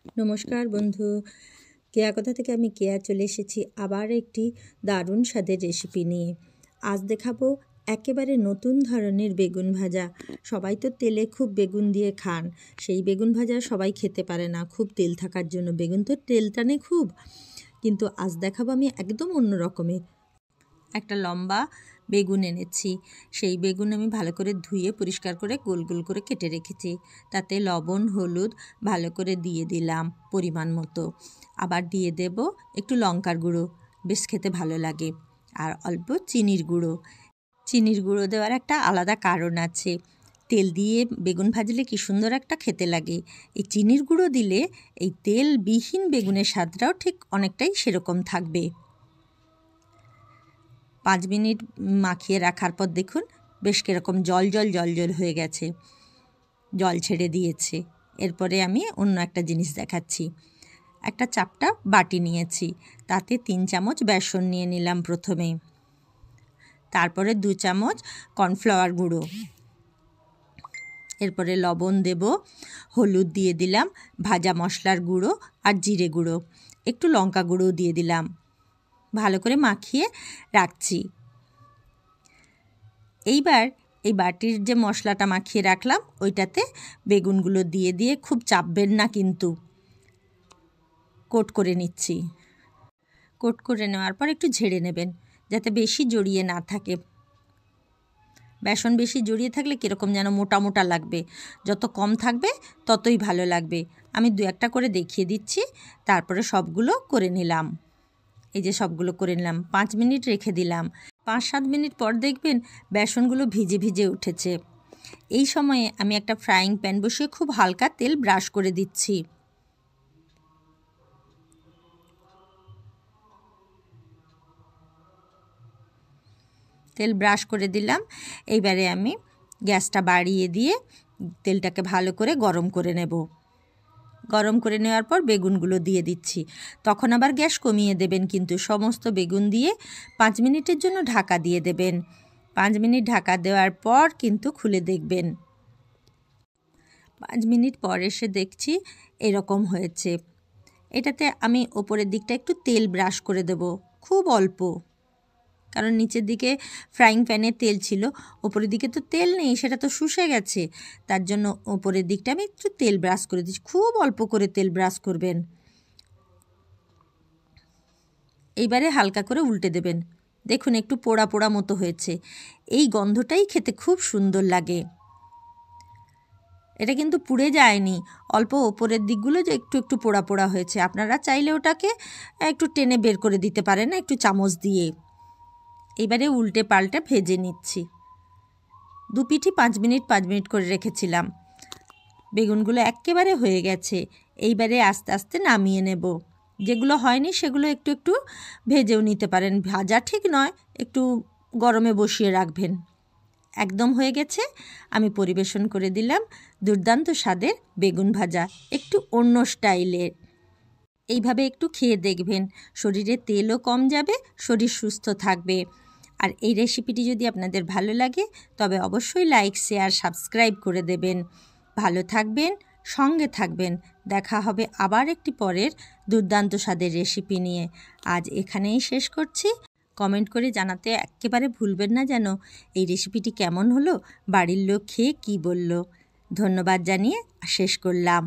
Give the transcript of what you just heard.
নমস্কার বন্ধু, কেয়া কথা থেকে আমি কেয়া চলে এসেছি আবার একটি দারুণ স্বাদের রেসিপি নিয়ে। আজ দেখাবো একেবারে নতুন ধরনের বেগুন ভাজা। সবাই তো তেলে খুব বেগুন দিয়ে খান, সেই বেগুন ভাজা সবাই খেতে পারে না খুব তেল থাকার জন্য। বেগুন তো তেল টানে খুব, কিন্তু আজ দেখাবো আমি একদম অন্য রকমের। একটা লম্বা বেগুন এনেছি, সেই বেগুন আমি ভালো করে ধুয়ে পরিষ্কার করে গোল গোল করে কেটে রেখেছি। তাতে লবণ হলুদ ভালো করে দিয়ে দিলাম পরিমাণ মতো। আবার দিয়ে দেব একটু লঙ্কার গুঁড়ো, বেশ খেতে ভালো লাগে, আর অল্প চিনির গুঁড়ো। চিনির গুঁড়ো দেওয়ার একটা আলাদা কারণ আছে। তেল দিয়ে বেগুন ভাজলে কি সুন্দর একটা খেতে লাগে। এই চিনির গুঁড়ো দিলে এই তেলবিহীন বেগুনের স্বাদটাও ঠিক অনেকটাই সেরকম থাকবে। 5 মিনিট মাখিয়ে রাখার পর দেখুন বেশ কীরকম জল জল জল জল হয়ে গেছে, জল ছেড়ে দিয়েছে। এরপরে আমি অন্য একটা জিনিস দেখাচ্ছি। একটা চাপটা বাটি নিয়েছি, তাতে 3 চামচ বেসন নিয়ে নিলাম প্রথমে, তারপরে 2 চামচ কর্নফ্লাওয়ার গুঁড়ো, এরপরে লবণ দেব, হলুদ দিয়ে দিলাম, ভাজা মশলার গুঁড়ো আর জিরে গুঁড়ো, একটু লঙ্কা গুঁড়োও দিয়ে দিলাম। ভালো করে মাখিয়ে রাখছি। এইবার এই বাটির যে মশলাটা মাখিয়ে রাখলাম ওইটাতে বেগুনগুলো দিয়ে দিয়ে খুব চাপবেন না, কিন্তু কোট করে নিচ্ছি। কোট করে নেওয়ার পর একটু ঝেড়ে নেবেন যাতে বেশি জড়িয়ে না থাকে। বেসন বেশি জড়িয়ে থাকলে কীরকম যেন মোটা মোটা লাগবে, যত কম থাকবে ততই ভালো লাগবে। আমি 2-1টা করে দেখিয়ে দিচ্ছি, তারপরে সবগুলো করে নিলাম। এই যে সবগুলো করে নিলাম, 5 মিনিট রেখে দিলাম। 5-7 মিনিট পর দেখবেন বেসনগুলো ভিজে ভিজে উঠেছে। এই সময়ে আমি একটা ফ্রাইং প্যান বসিয়ে খুব হালকা তেল ব্রাশ করে দিচ্ছি। তেল ব্রাশ করে দিলাম। এইবারে আমি গ্যাসটা বাড়িয়ে দিয়ে তেলটাকে ভালো করে গরম করে নেব। গরম করে নেওয়ার পর বেগুনগুলো দিয়ে দিচ্ছি। তখন আবার গ্যাস কমিয়ে দেবেন, কিন্তু সমস্ত বেগুন দিয়ে 5 মিনিটের জন্য ঢাকা দিয়ে দেবেন। 5 মিনিট ঢাকা দেওয়ার পর কিন্তু খুলে দেখবেন। 5 মিনিট পর এসে দেখছি এরকম হয়েছে। এটাতে আমি ওপরের দিকটা একটু তেল ব্রাশ করে দেব, খুব অল্প, কারণ নিচের দিকে ফ্রাইং প্যানে তেল ছিল, ওপরের দিকে তো তেল নেই, সেটা তো শুষে গেছে। তার জন্য ওপরের দিকটা আমি একটু তেল ব্রাশ করে দিচ্ছি, খুব অল্প করে তেল ব্রাশ করবেন। এইবারে হালকা করে উল্টে দেবেন। দেখুন একটু পোড়া পোড়া মতো হয়েছে, এই গন্ধটাই খেতে খুব সুন্দর লাগে। এটা কিন্তু পুড়ে যায়নি, অল্প ওপরের দিকগুলো যে একটু একটু পোড়া পোড়া হয়েছে। আপনারা চাইলে ওটাকে একটু টেনে বের করে দিতে পারেন একটু চামচ দিয়ে। এবারে উল্টে পাল্টে ভেজে নিচ্ছি। 2 পিঠই 5 মিনিট করে রেখেছিলাম। বেগুনগুলো একেবারে হয়ে গেছে। এইবারে আস্তে আস্তে নামিয়ে নেব। যেগুলো হয়নি সেগুলো একটু একটু ভেজেও নিতে পারেন, ভাজা ঠিক নয়, একটু গরমে বসিয়ে রাখবেন। একদম হয়ে গেছে, আমি পরিবেশন করে দিলাম দুর্দান্ত স্বাদের বেগুন ভাজা, একটু অন্য স্টাইলের। এইভাবে একটু খেয়ে দেখবেন, শরীরে তেলও কম যাবে, শরীর সুস্থ থাকবে। আর এই রেসিপিটি যদি আপনাদের ভালো লাগে তবে অবশ্যই লাইক শেয়ার সাবস্ক্রাইব করে দেবেন। ভালো থাকবেন, সঙ্গে থাকবেন। দেখা হবে আবার একটি পরের দুর্দান্ত স্বাদের রেসিপি নিয়ে। আজ এখানেই শেষ করছি। কমেন্ট করে জানাতে একেবারে ভুলবেন না যেন এই রেসিপিটি কেমন হলো, বাড়ির লোক খেয়ে কী বলল। ধন্যবাদ জানিয়ে শেষ করলাম।